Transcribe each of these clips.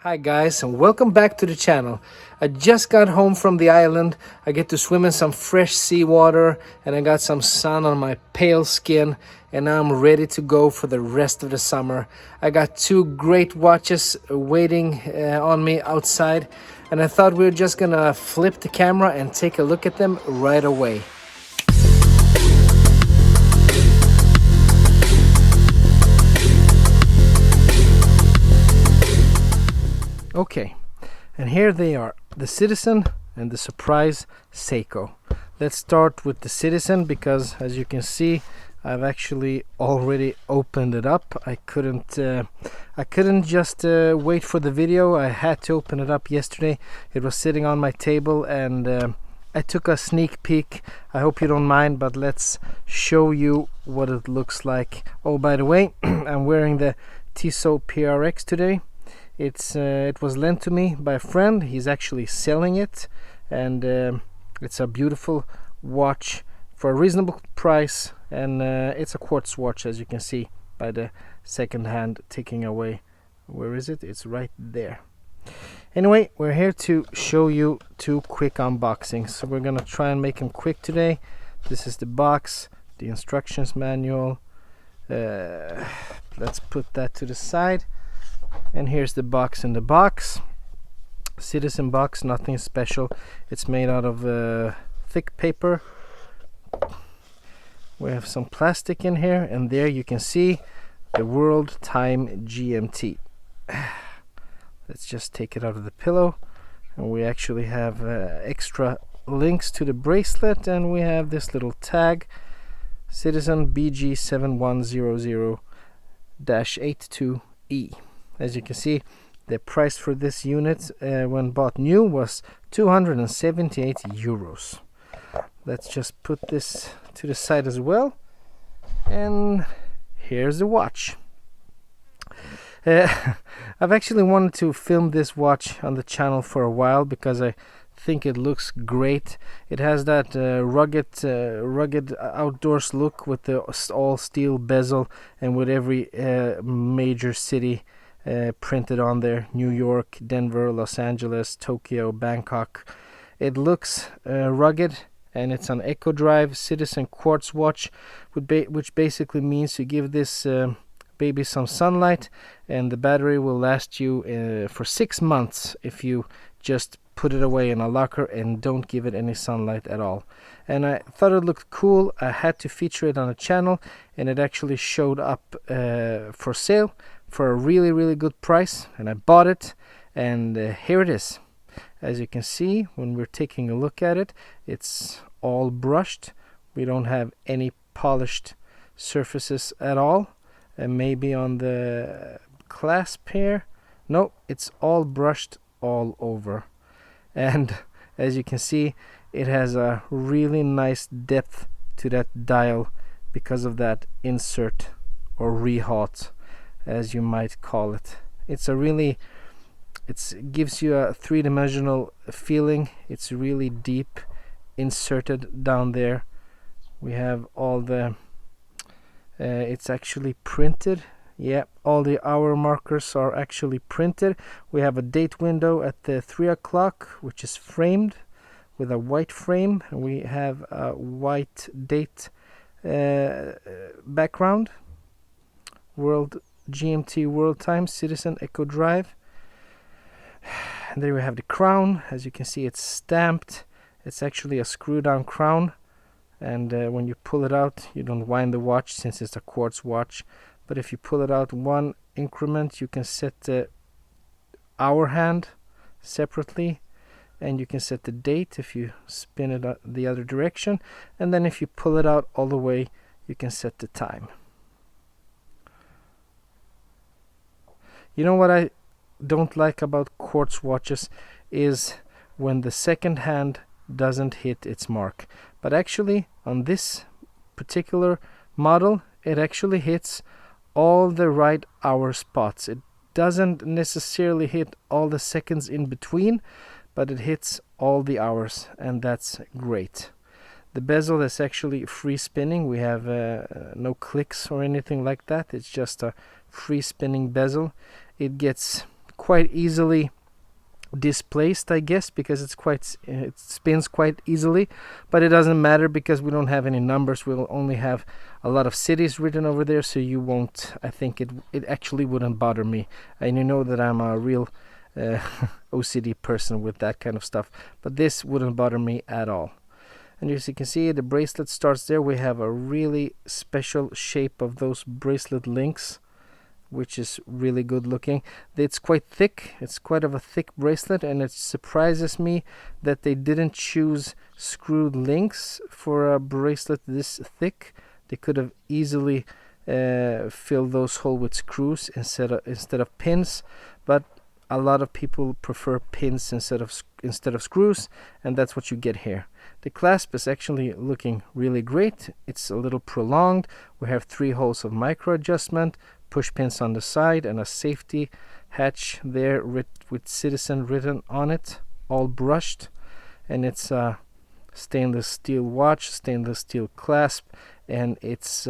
Hi guys, and welcome back to the channel. I just got home from the island. I get to swim in some fresh seawater and I got some sun on my pale skin, and now I'm ready to go for the rest of the summer. I got two great watches waiting on me outside, and I thought we were just gonna flip the camera and take a look at them right away. Okay, and here they are, the Citizen and the Surprise Seiko. Let's start with the Citizen because, as you can see, I've actually already opened it up. I couldn't just wait for the video. I had to open it up yesterday. It was sitting on my table and I took a sneak peek. I hope you don't mind, but let's show you what it looks like. Oh, by the way, I'm wearing the Tissot PRX today. It was lent to me by a friend. He's actually selling it, and it's a beautiful watch for a reasonable price, and it's a quartz watch, as you can see by the second hand ticking away. Where is it? It's right there. Anyway, we're here to show you two quick unboxings, so we're gonna try and make them quick today. This is the box, the instructions manual. Let's put that to the side. And here's the box in the box. Citizen box, nothing special. It's made out of thick paper. We have some plastic in here, and there you can see the World Time GMT. Let's just take it out of the pillow, and we actually have extra links to the bracelet, and we have this little tag, Citizen BG7100-82E. As you can see, the price for this unit when bought new was 278 euros. Let's just put this to the side as well, and here's the watch. I've actually wanted to film this watch on the channel for a while because I think it looks great. It has that rugged outdoors look with the all steel bezel, and with every major city printed on there: New York, Denver, Los Angeles, Tokyo, Bangkok. It looks rugged, and it's an Eco Drive Citizen quartz watch, which basically means you give this baby some sunlight, and the battery will last you for 6 months if you just put it away in a locker and don't give it any sunlight at all. And I thought it looked cool. I had to feature it on the channel, and it actually showed up for sale for a really good price, and I bought it, and here it is. As you can see, when we're taking a look at it, it's all brushed. We don't have any polished surfaces at all, and maybe on the clasp here. No, it's all brushed all over. And as you can see, it has a really nice depth to that dial because of that insert, or rehaut as you might call it. It gives you a three-dimensional feeling. It's really deep inserted down there. We have all the it's actually printed. Yeah, all the hour markers are actually printed. We have a date window at the 3 o'clock, which is framed with a white frame, and we have a white date background. GMT World Time Citizen Eco Drive. And there we have the crown. As you can see, it's stamped. It's actually a screw down crown, and when you pull it out, you don't wind the watch since it's a quartz watch. But if you pull it out one increment, you can set the hour hand separately, and you can set the date if you spin it the other direction, and then if you pull it out all the way, you can set the time. You know what I don't like about quartz watches is when the second hand doesn't hit its mark. But actually, on this particular model, it actually hits all the right hour spots. It doesn't necessarily hit all the seconds in between, but it hits all the hours, and that's great. The bezel is actually free spinning. We have no clicks or anything like that. It's just a free spinning bezel. It gets quite easily displaced, I guess, because it spins quite easily, but it doesn't matter because we don't have any numbers. We'll only have a lot of cities written over there, so you won't, I think it actually wouldn't bother me. And you know that I'm a real OCD person with that kind of stuff, but this wouldn't bother me at all. And as you can see, the bracelet starts there. We have a really special shape of those bracelet links, which is really good looking. It's quite thick. It's quite of a thick bracelet, and it surprises me that they didn't choose screwed links for a bracelet this thick. They could have easily filled those holes with screws instead of pins, but a lot of people prefer pins instead of screws, and that's what you get here. The clasp is actually looking really great. It's a little prolonged. We have 3 holes of micro adjustment, push pins on the side, and a safety hatch there with Citizen written on it, all brushed. And it's a stainless steel watch, stainless steel clasp, and it's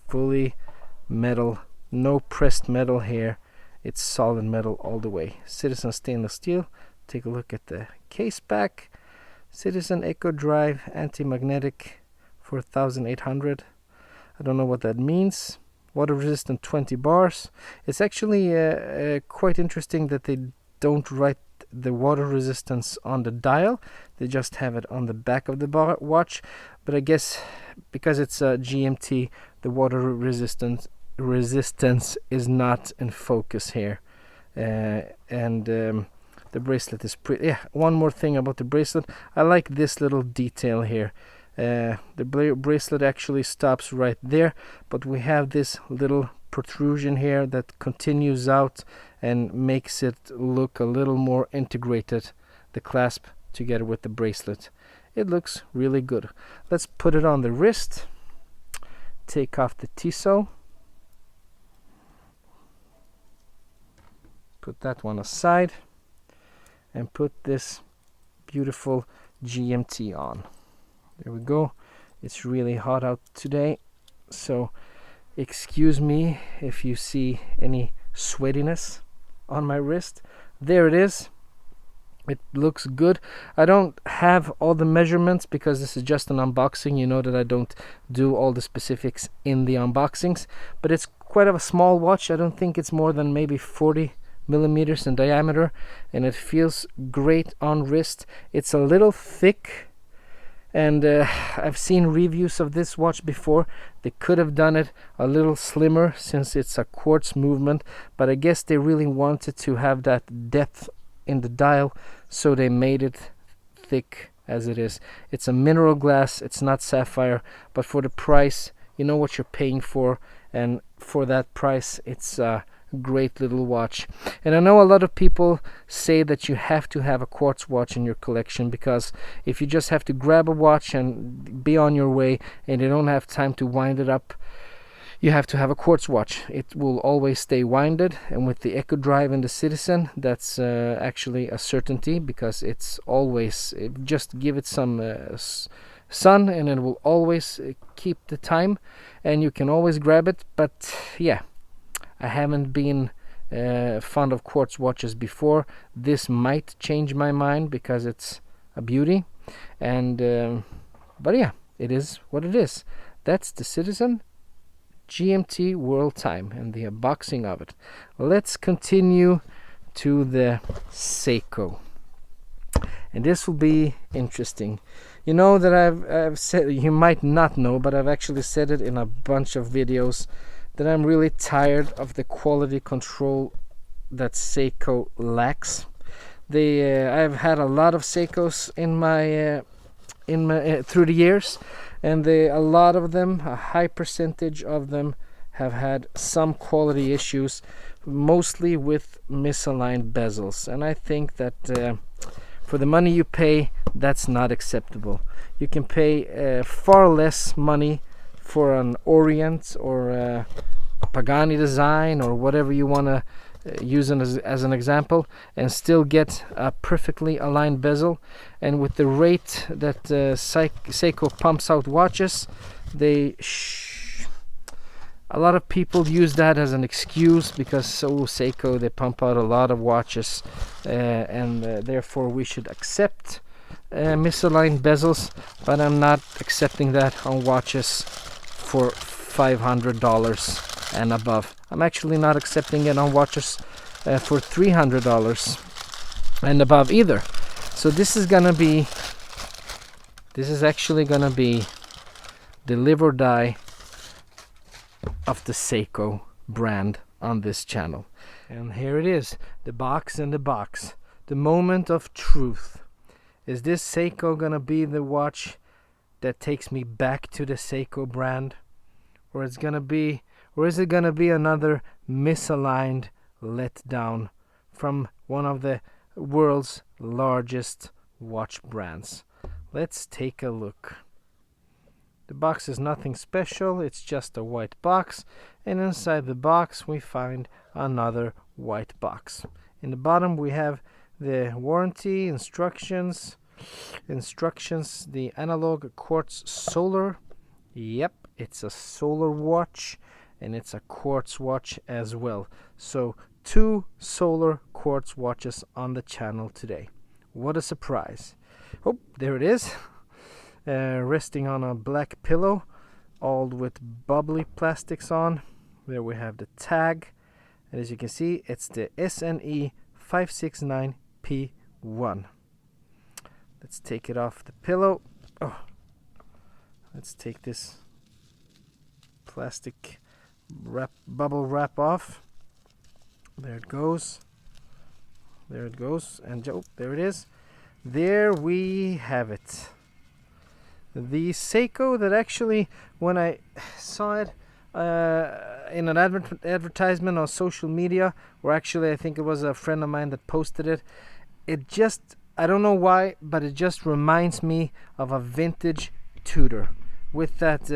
fully metal, no pressed metal here. It's solid metal all the way. Citizen stainless steel. Take a look at the case back. Citizen Eco Drive anti-magnetic 4800. I don't know what that means. Water resistant 20 bars. It's actually quite interesting that they don't write the water resistance on the dial. They just have it on the back of the watch. But I guess because it's a GMT, the water resistance is not in focus here. The bracelet is pretty. Yeah, one more thing about the bracelet. I like this little detail here. The bracelet actually stops right there, but we have this little protrusion here that continues out and makes it look a little more integrated, the clasp together with the bracelet. It looks really good. Let's put it on the wrist. Take off the Tissot. Put that one aside and put this beautiful GMT on. There we go. It's really hot out today, so excuse me if you see any sweatiness on my wrist. There it is. It looks good. I don't have all the measurements because this is just an unboxing. You know that I don't do all the specifics in the unboxings, but it's quite of a small watch. I don't think it's more than maybe 40 millimeters in diameter, and it feels great on wrist. It's a little thick, and I've seen reviews of this watch before. They could have done it a little slimmer since it's a quartz movement, but I guess they really wanted to have that depth in the dial, so they made it thick as it is. It's a mineral glass, it's not sapphire, but for the price, you know what you're paying for, and for that price, it's great little watch. And I know a lot of people say that you have to have a quartz watch in your collection, because if you just have to grab a watch and be on your way and you don't have time to wind it up, you have to have a quartz watch. It will always stay winded, and with the Eco Drive and the Citizen, that's actually a certainty, because it's always just give it some sun and it will always keep the time, and you can always grab it. But yeah, I haven't been fond of quartz watches before. This might change my mind because it's a beauty, and but yeah, it is what it is. That's the Citizen GMT World Time and the unboxing of it. Let's continue to the Seiko, and this will be interesting. You know that I've said, you might not know, but I've actually said it in a bunch of videos, that I'm really tired of the quality control that Seiko lacks. I've had a lot of Seikos in my through the years, and a lot of them, a high percentage of them, have had some quality issues, mostly with misaligned bezels. And I think that for the money you pay, that's not acceptable. You can pay far less money for an Orient or a Pagani design or whatever you want to use as an example, and still get a perfectly aligned bezel. And with the rate that Seiko pumps out watches, A lot of people use that as an excuse because Seiko, they pump out a lot of watches, and therefore we should accept misaligned bezels, but I'm not accepting that on watches for $500 and above. I'm actually not accepting it on watches for $300 and above either. So this is actually gonna be the live or die of the Seiko brand on this channel. And here it is, the box in the box, the moment of truth. Is this Seiko gonna be the watch that takes me back to the Seiko brand, or is it gonna be another misaligned letdown from one of the world's largest watch brands? Let's take a look. The box is nothing special, it's just a white box, and inside the box we find another white box. In the bottom we have the warranty, instructions, the analog quartz solar. Yep, it's a solar watch and it's a quartz watch as well. So 2 solar quartz watches on the channel today. What a surprise. Oh, there it is. Resting on a black pillow, all with bubbly plastics on. There we have the tag, and as you can see, it's the SNE 569P1. Let's take it off the pillow. Oh, let's take this plastic bubble wrap off. There it goes. And there it is. There we have it. The Seiko that actually, when I saw it in an advertisement on social media, or actually I think it was a friend of mine that posted it, I don't know why, but it just reminds me of a vintage Tudor with that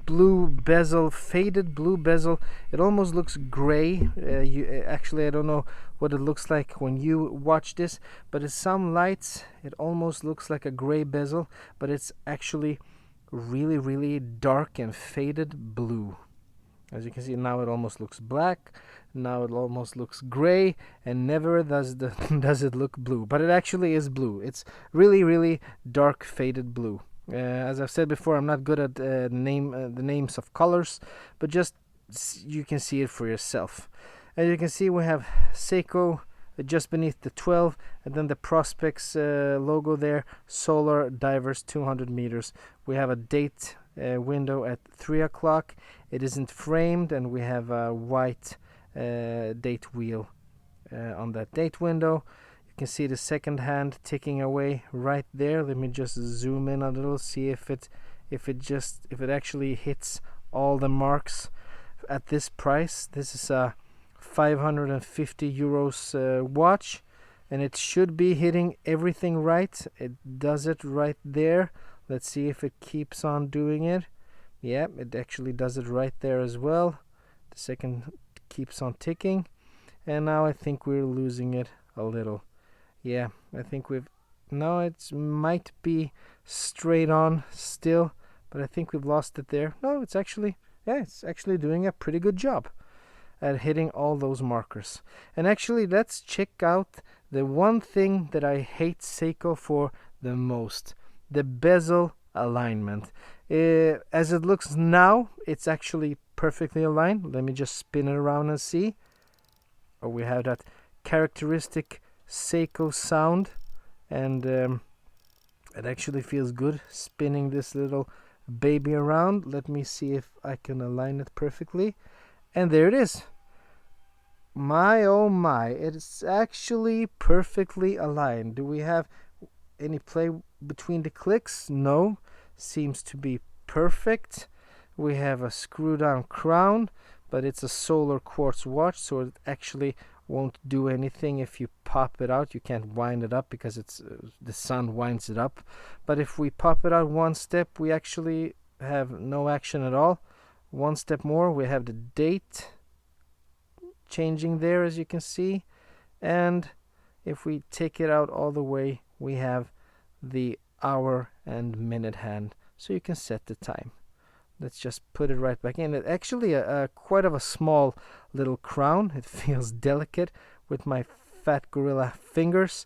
blue bezel, faded blue bezel. It almost looks gray. Actually, I don't know what it looks like when you watch this, but in some lights it almost looks like a gray bezel, but it's actually really, really dark and faded blue. As you can see, now it almost looks black, now it almost looks gray, and never does it look blue, but it actually is blue. It's really, really dark faded blue. As I've said before, I'm not good at the names of colors, but just you can see it for yourself. As you can see, we have Seiko just beneath the 12, and then the Prospex logo there, solar divers 200 meters. We have a date window at 3 o'clock. It isn't framed, and we have a white date wheel on that date window. You can see the second hand ticking away right there. Let me just zoom in a little, see if it actually hits all the marks at this price. This is a 550 euros watch, and it should be hitting everything right. It does it right there. Let's see if it keeps on doing it. Yeah, it actually does it right there as well. The second keeps on ticking, and now I think we're losing it a little. Yeah, I think it might be straight on still, but I think we've lost it there. No, it's actually doing a pretty good job at hitting all those markers. And actually, let's check out the one thing that I hate Seiko for the most, the bezel alignment. As it looks now, it's actually perfectly aligned. Let me just spin it around and see. Oh, we have that characteristic Seiko sound, and it actually feels good spinning this little baby around. Let me see if I can align it perfectly, and there it is. My oh my, it's actually perfectly aligned. Do we have any play between the clicks? No, seems to be perfect. We have a screw down crown, but it's a solar quartz watch, so it actually won't do anything if you pop it out. You can't wind it up because it's the sun winds it up, but if we pop it out one step, we actually have no action at all. One step more, we have the date changing there, as you can see, and if we take it out all the way, we have the hour and minute hand, so you can set the time. Let's just put it right back in. It actually quite of a small little crown. It feels delicate with my fat gorilla fingers,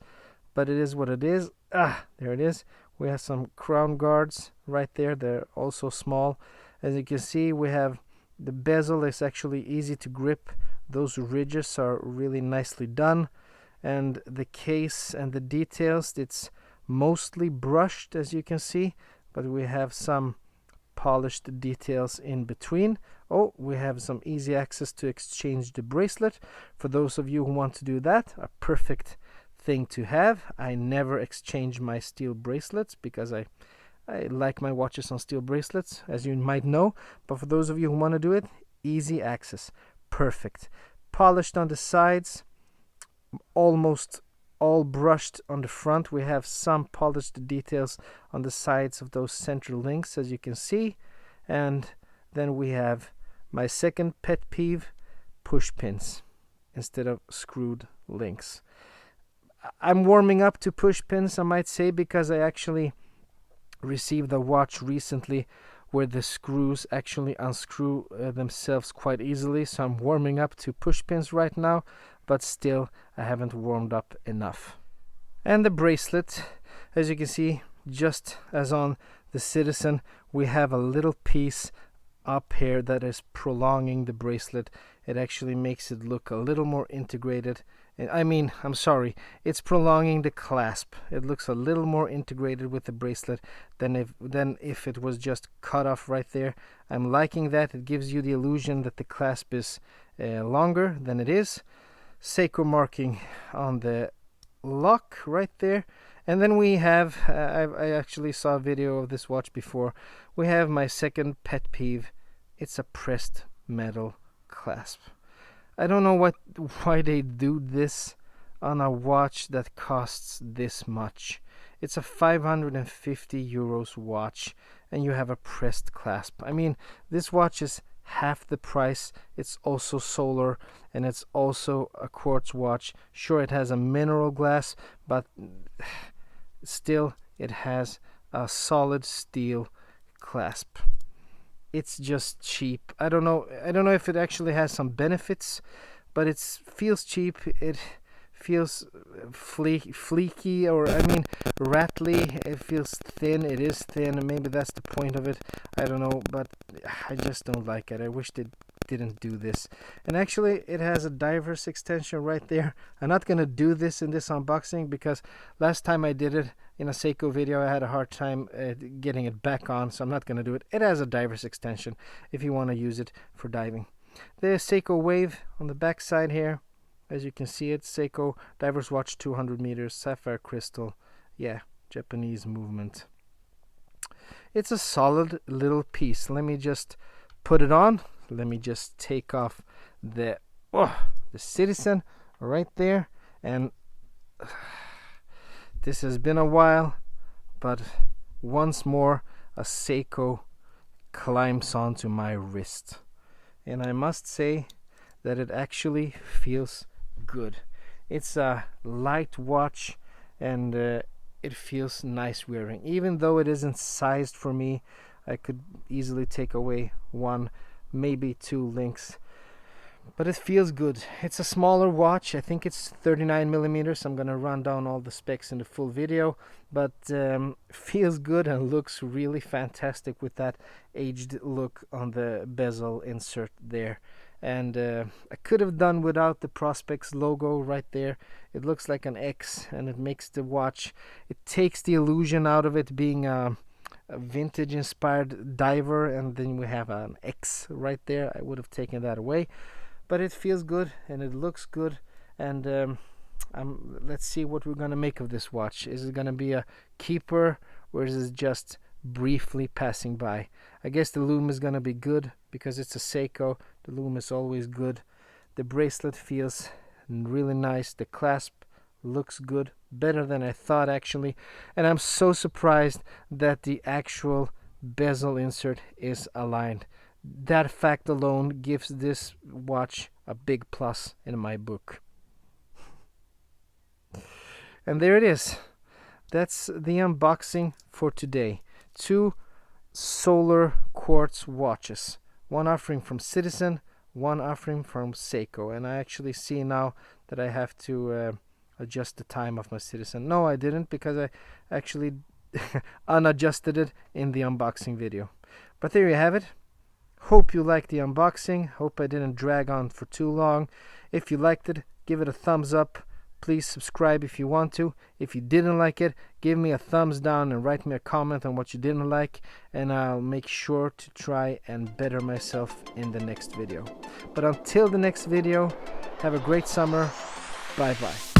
but it is what it is. There it is. We have some crown guards right there. They're also small. As you can see, we have the bezel is actually easy to grip. Those ridges are really nicely done. And the case and the details, it's mostly brushed, as you can see, but we have some polished details in between. Oh, we have some easy access to exchange the bracelet. For those of you who want to do that, a perfect thing to have. I never exchange my steel bracelets because I like my watches on steel bracelets, as you might know. But for those of you who want to do it, easy access. Perfect. Polished on the sides, almost all brushed on the front. We have some polished details on the sides of those central links, as you can see. And then we have my second pet peeve, push pins instead of screwed links. I'm warming up to push pins, I might say, because I actually received a watch recently where the screws actually unscrew themselves quite easily. So I'm warming up to push pins right now, but still I haven't warmed up enough. And the bracelet, as you can see, just as on the Citizen, we have a little piece up here that is prolonging the bracelet. It actually makes it look a little more integrated. I'm sorry, it's prolonging the clasp. It looks a little more integrated with the bracelet than if it was just cut off right there. I'm liking that. It gives you the illusion that the clasp is longer than it is. Seiko marking on the lock right there. And then we have, I actually saw a video of this watch before. We have my second pet peeve. It's a pressed metal clasp. I don't know why they do this on a watch that costs this much. It's a 550 euros watch and you have a pressed clasp. I mean, this watch is half the price. It's also solar and it's also a quartz watch. Sure, it has a mineral glass, but still it has a solid steel clasp. It's just cheap. I don't know if it actually has some benefits, but it feels cheap. It feels fleeky, or rattly. It feels thin. It is thin, and maybe that's the point of it. I don't know, but I just don't like it. I wish they didn't do this. And actually, it has a diver's extension right there. I'm not gonna do this in this unboxing because last time I did it in a Seiko video, I had a hard time getting it back on, so I'm not gonna do it. It has a diver's extension if you want to use it for diving. The Seiko Wave on the back side here, as you can see it, Seiko Divers Watch 200 meters, sapphire crystal. Yeah, Japanese movement. It's a solid little piece. Let me just put it on. Let me just take off the Citizen right there. And this has been a while, but once more a Seiko climbs onto my wrist. And I must say that it actually feels good. It's a light watch and it feels nice wearing. Even though it isn't sized for me, I could easily take away one, maybe two links, but it feels good. It's a smaller watch. I think it's 39 millimeters. I'm gonna run down all the specs in the full video, but feels good and looks really fantastic with that aged look on the bezel insert there. And I could have done without the Prospex logo right there. It looks like an X and it makes the watch, it takes the illusion out of it being a vintage inspired diver, and then we have an X right there. I would have taken that away, but it feels good and it looks good. And let's see what we're gonna make of this watch. Is it gonna be a keeper or is it just briefly passing by? I guess the lume is gonna be good because it's a Seiko. The lume is always good. The bracelet feels really nice. The clasp looks good, better than I thought actually, and I'm so surprised that the actual bezel insert is aligned. That fact alone gives this watch a big plus in my book. And there it is. That's the unboxing for today. Two solar quartz watches. One offering from Citizen, one offering from Seiko. And I actually see now that I have to adjust the time of my Citizen. No, I didn't, because I actually unadjusted it in the unboxing video. But there you have it. Hope you liked the unboxing. Hope I didn't drag on for too long. If you liked it, give it a thumbs up. Please subscribe if you want to. If you didn't like it, give me a thumbs down and write me a comment on what you didn't like, and I'll make sure to try and better myself in the next video. But until the next video, have a great summer. Bye bye.